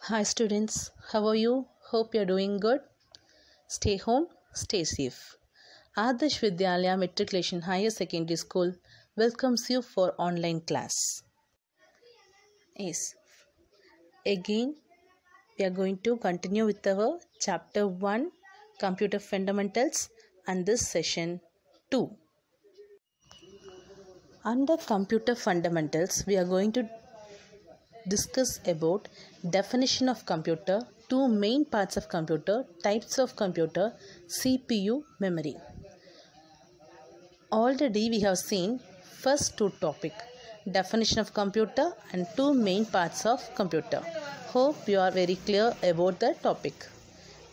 Hi students, how are you? Hope you are doing good. Stay home, stay safe. Adarsh Vidyalaya Matriculation Higher Secondary School welcomes you for online class. Yes, again we are going to continue with our chapter 1 Computer Fundamentals and this session 2. Under Computer Fundamentals, we are going to discuss about definition of computer, two main parts of computer, types of computer, CPU, memory. Already we have seen first two topic, definition of computer and two main parts of computer. Hope you are very clear about the topic.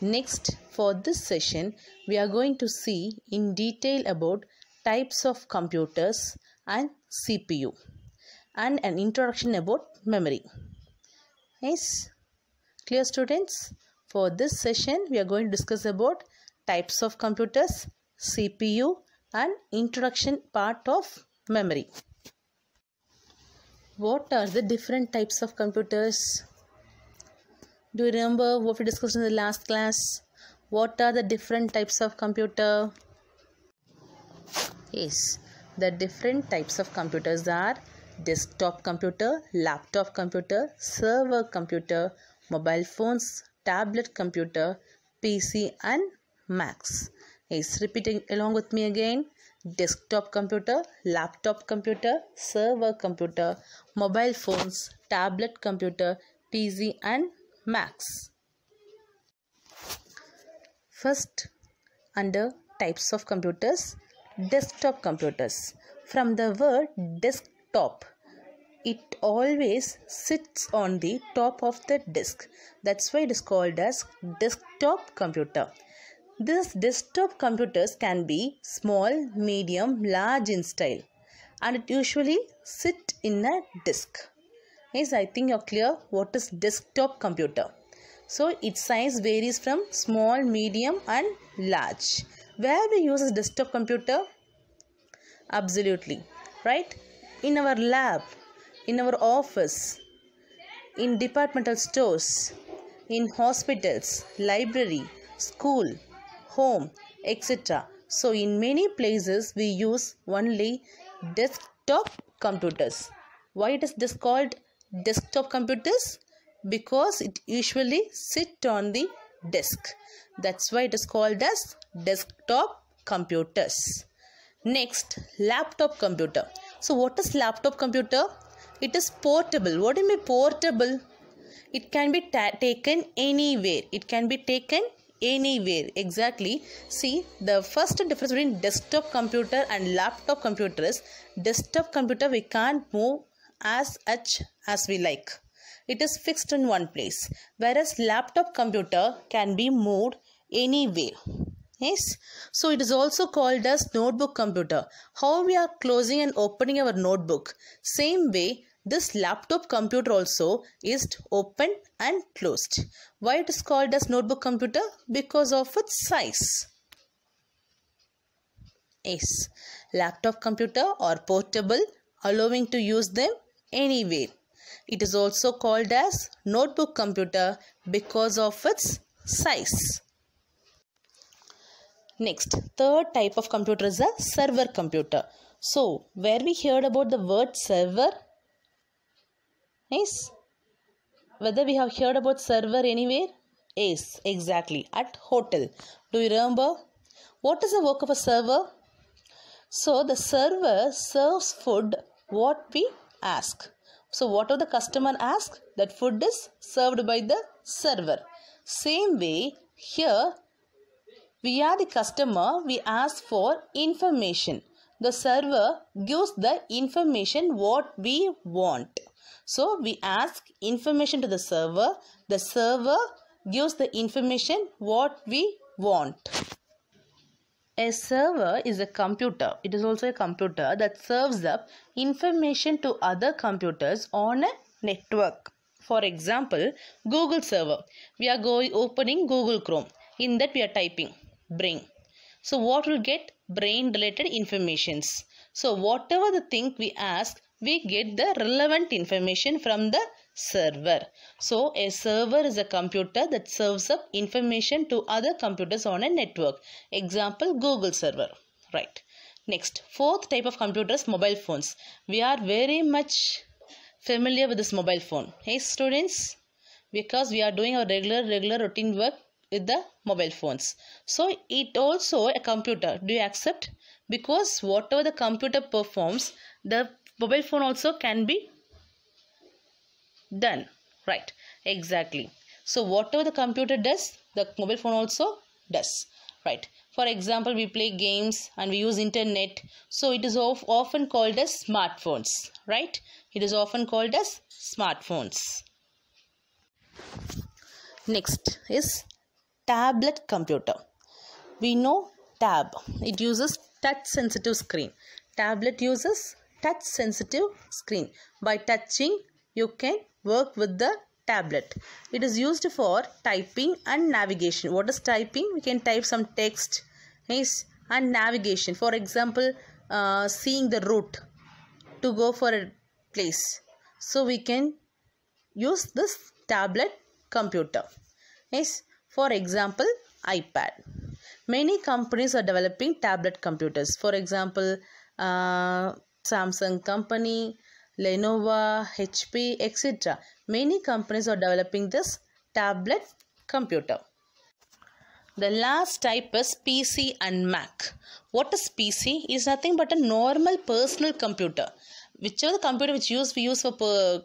Next, for this session, we are going to see in detail about types of computers and CPU and an introduction about memory. Yes, clear students? For this session, we are going to discuss about types of computers, CPU and introduction part of memory. What are the different types of computers? Do you remember what we discussed in the last class? What are the different types of computer? Yes, the different types of computers are desktop computer, laptop computer, server computer, mobile phones, tablet computer, PC and Macs. Yes, repeating along with me again. Desktop computer, laptop computer, server computer, mobile phones, tablet computer, PC and Macs. First, under types of computers, desktop computers. From the word desktop, it always sits on the top of the disk. That's why it is called as desktop computer. These desktop computers can be small, medium, large in style, and it usually sit in a disk. Yes, I think you're clear what is desktop computer. So its size varies from small, medium and large. Where we use a desktop computer? Absolutely, right? In our lab, in our office, in departmental stores, in hospitals, library, school, home, etc. So in many places we use only desktop computers. Why it is this called desktop computers? Because it usually sit on the desk. That's why it is called as desktop computers. Next, laptop computer. So what is laptop computer? It is portable. What do you mean portable? It can be taken anywhere. It can be taken anywhere. Exactly. See, the first difference between desktop computer and laptop computer is desktop computer we can't move as much as we like. It is fixed in one place. Whereas laptop computer can be moved anywhere. Yes. So it is also called as notebook computer. How we are closing and opening our notebook. Same way, this laptop computer also is open and closed. Why it is called as notebook computer? Because of its size. Yes. Laptop computer are portable, allowing to use them anywhere. It is also called as notebook computer because of its size. Next, third type of computer is a server computer. So, where we heard about the word server? Yes. Whether we have heard about server anywhere? Yes, exactly. At hotel. Do you remember? What is the work of a server? So, the server serves food what we ask. So, whatever the customer asks, that food is served by the server. Same way, here, we are the customer, we ask for information. The server gives the information what we want. So, we ask information to the server gives the information what we want. A server is a computer. It is also a computer that serves up information to other computers on a network. For example, Google server. We are opening Google Chrome. In that we are typing brain. So what will get? Brain related informations. So whatever the thing we ask, we get the relevant information from the server. So a server is a computer that serves up information to other computers on a network. Example, Google server. Right. Next, fourth type of computers, mobile phones. We are very much familiar with this mobile phone. Hey students, because we are doing our regular routine work with the mobile phones. So it also a computer. Do you accept? Because whatever the computer performs, the mobile phone also can be done. Right. Exactly. So whatever the computer does, the mobile phone also does. Right. For example, we play games and we use internet. So it is often called as smartphones. Right. It is often called as smartphones. Next is tablet computer. We know tab. It uses touch sensitive screen. Tablet uses touch sensitive screen. By touching, you can work with the tablet. It is used for typing and navigation. What is typing? We can type some text. Yes, and navigation. For example, seeing the route to go for a place. So we can use this tablet computer. Yes, for example, iPad. Many companies are developing tablet computers. For example, Samsung company, Lenovo, HP, etc. Many companies are developing this tablet computer. The last type is PC and Mac. What is PC? It is nothing but a normal personal computer. Whichever computer we use for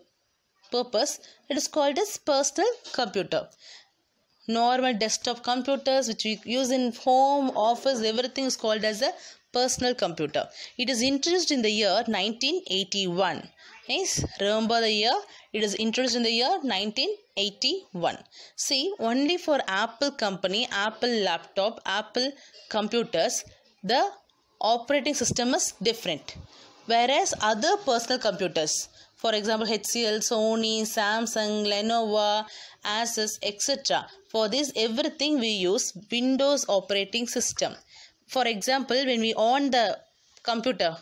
purpose, it is called as personal computer. Normal desktop computers which we use in home, office, everything is called as a personal computer. It is introduced in the year 1981. Yes, remember the year? It is introduced in the year 1981. See, only for Apple company, Apple laptop, Apple computers, the operating system is different. Whereas other personal computers, for example, HCL, Sony, Samsung, Lenovo, Asus, etc. For this everything we use Windows operating system. For example, when we on the computer,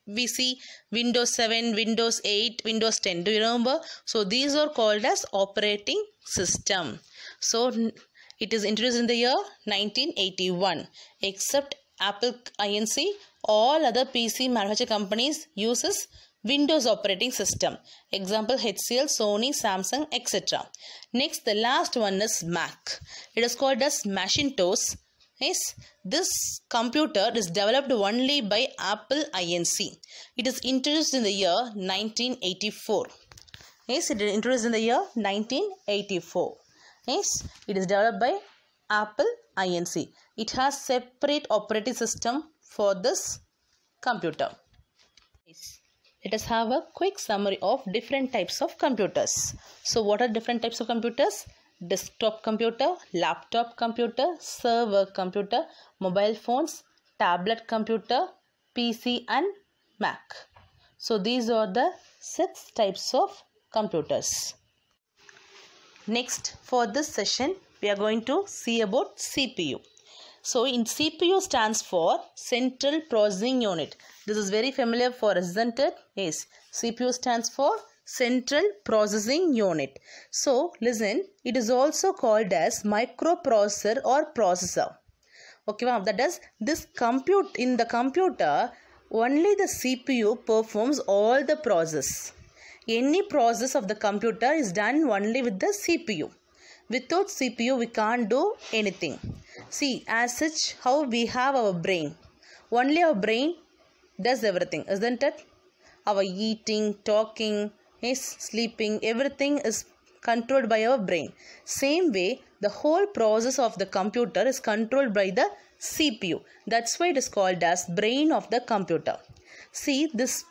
we see Windows 7, Windows 8, Windows 10. Do you remember? So these are called as operating system. So it is introduced in the year 1981. Except Apple Inc., all other PC manufacturing companies uses Windows operating system. Example, HCL, Sony, Samsung, etc. Next, the last one is Mac. It is called as Macintosh. Yes, this computer is developed only by Apple Inc. It is introduced in the year 1984. Yes, it is introduced in the year 1984. Yes, it is developed by Apple Inc. It has separate operating system for this computer. Yes. Let us have a quick summary of different types of computers. So what are different types of computers? Desktop computer, laptop computer, server computer, mobile phones, tablet computer, PC and Mac. So these are the 6 types of computers. Next, for this session, we are going to see about CPU. So in CPU stands for Central Processing Unit. This is very familiar for us, isn't it? Yes. CPU stands for Central Processing Unit. So listen, it is also called as microprocessor or processor. Okay, ma'am. That is, in the computer, only the CPU performs all the process. Any process of the computer is done only with the CPU. Without CPU, we can't do anything. See, as such, how we have our brain. Only our brain does everything, isn't it? Our eating, talking, sleeping, everything is controlled by our brain. Same way, the whole process of the computer is controlled by the CPU. That's why it is called as brain of the computer. See, this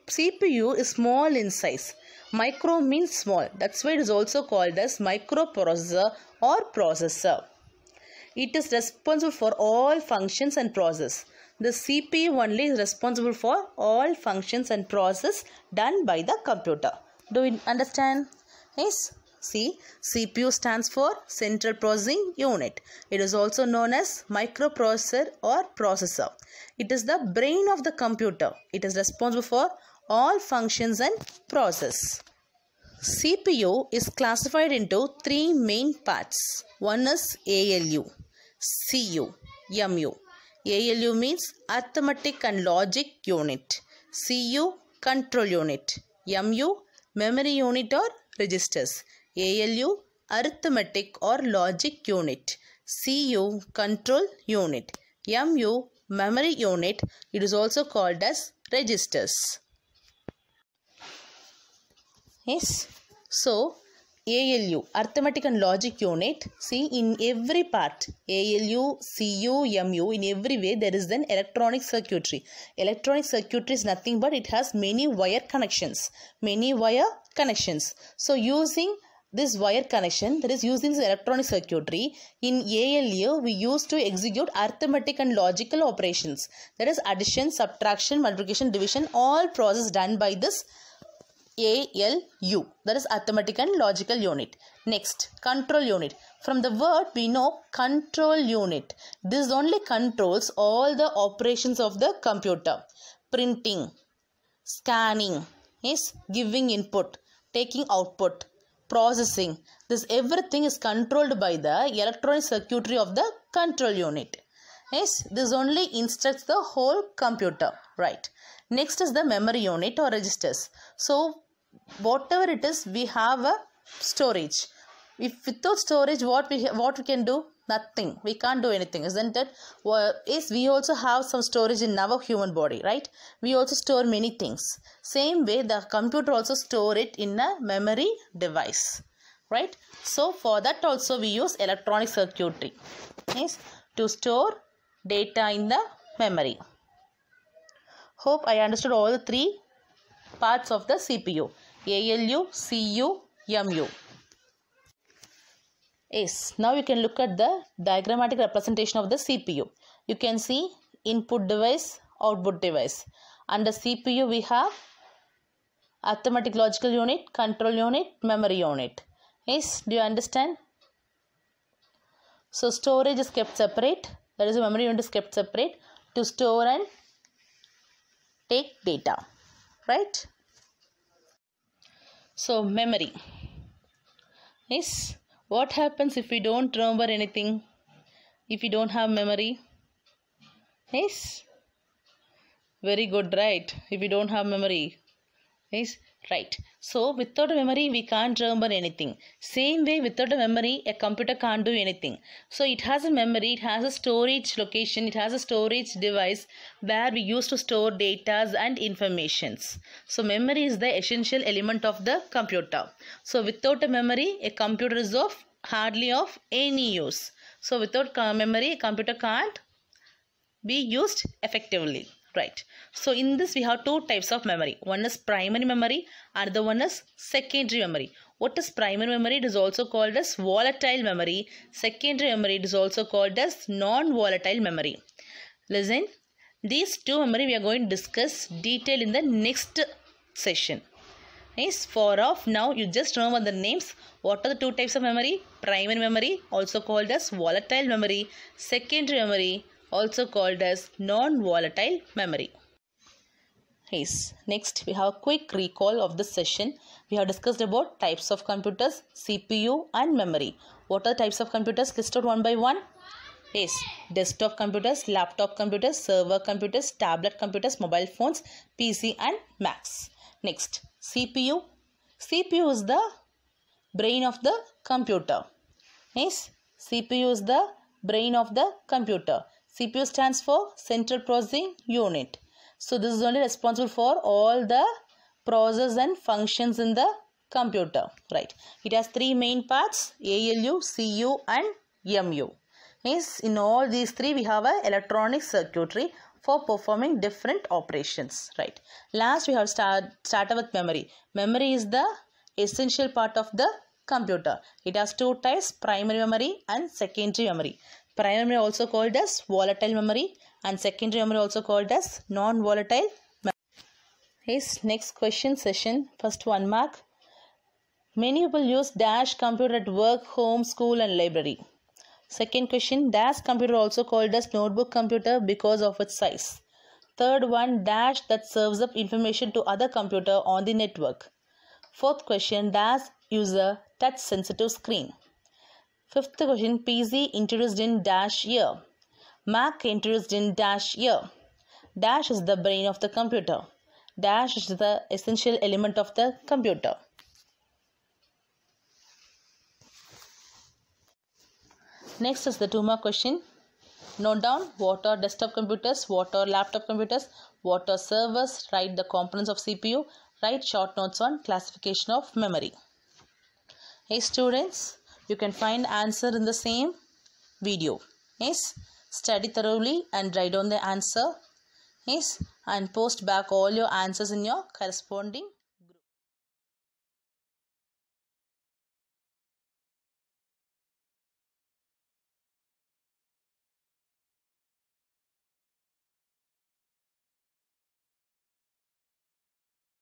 CPU is small in size. Micro means small. That's why it is also called as microprocessor or processor. It is responsible for all functions and process. The CPU only is responsible for all functions and process done by the computer. Do you understand? Yes. See, CPU stands for Central Processing Unit. It is also known as microprocessor or processor. It is the brain of the computer. It is responsible for all functions and process. CPU is classified into three main parts. One is ALU, CU, MU. ALU means arithmetic and logic unit. CU, control unit. MU, memory unit or registers. ALU, arithmetic or logic unit. CU, control unit. MU, memory unit. It is also called as registers. Yes. So, ALU, arithmetic and logic unit. See, in every part, ALU, CU, MU, in every way there is an electronic circuitry. Electronic circuitry is nothing but it has many wire connections. So, using this wire connection, that is using this electronic circuitry, in ALU we used to execute arithmetic and logical operations. That is addition, subtraction, multiplication, division, all process done by this ALU, that is arithmetic and logical unit. Next, control unit. From the word we know control unit. This only controls all the operations of the computer. Printing, scanning, yes, giving input, taking output, processing. This everything is controlled by the electronic circuitry of the control unit. Yes, this only instructs the whole computer, right? Next is the memory unit or registers. So, whatever it is, we have a storage. If without storage, what we can do? Nothing. We can't do anything, isn't it? Yes, we also have some storage in our human body, right? We also store many things. Same way, the computer also store it in a memory device, right? So, for that also we use electronic circuitry, yes, to store data in the memory. Hope I understood all the three parts of the CPU. ALU, CU, MU. Yes, now you can look at the diagrammatic representation of the CPU. You can see input device, output device. Under CPU we have arithmetic logical unit, control unit, memory unit. Yes, do you understand? So storage is kept separate. That is, the memory unit is kept separate to store and take data, right? So memory. Yes, what happens if we don't remember anything? If we don't have memory? Yes, very good, right? If we don't have memory. Yes, right. So without a memory we can't remember anything. Same way, without a memory a computer can't do anything. So it has a memory, it has a storage location, it has a storage device where we used to store data and informations. So memory is the essential element of the computer. So without a memory a computer is hardly of any use. So without memory a computer can't be used effectively. Right. So in this we have two types of memory. One is primary memory, another one is secondary memory. What is primary memory? It is also called as volatile memory. Secondary memory, it is also called as non-volatile memory. Listen, these two memory we are going to discuss detail in the next session. Yes, for off now you just remember the names. What are the two types of memory? Primary memory, also called as volatile memory. Secondary memory, also called as non-volatile memory. Yes. Next, we have a quick recall of this session. We have discussed about types of computers, CPU and memory. What are the types of computers? Listed one by one. Yes. Desktop computers, laptop computers, server computers, tablet computers, mobile phones, PC and Macs. Next, CPU. CPU is the brain of the computer. Yes. CPU is the brain of the computer. CPU stands for Central Processing Unit. So this is only responsible for all the process and functions in the computer. Right. It has three main parts: ALU, CU and MU. Yes, in all these three we have an electronic circuitry for performing different operations. Right. Last we have started with memory. Memory is the essential part of the computer. It has two types: primary memory and secondary memory. Primary memory also called as volatile memory and secondary memory also called as non-volatile memory. Yes, next question session. First 1 mark. Many people use dash computer at work, home, school and library. Second question, dash computer also called as notebook computer because of its size. Third one, dash that serves up information to other computer on the network. Fourth question, does user touch sensitive screen? Fifth question, PC introduced in dash year. Mac introduced in dash year. Dash is the brain of the computer. Dash is the essential element of the computer. Next is the 2 mark question. Note down what are desktop computers, what are laptop computers, what are servers, write the components of CPU, write short notes on classification of memory. Hey students, you can find answer in the same video. Yes, study thoroughly and write down the answer. Yes, and post back all your answers in your corresponding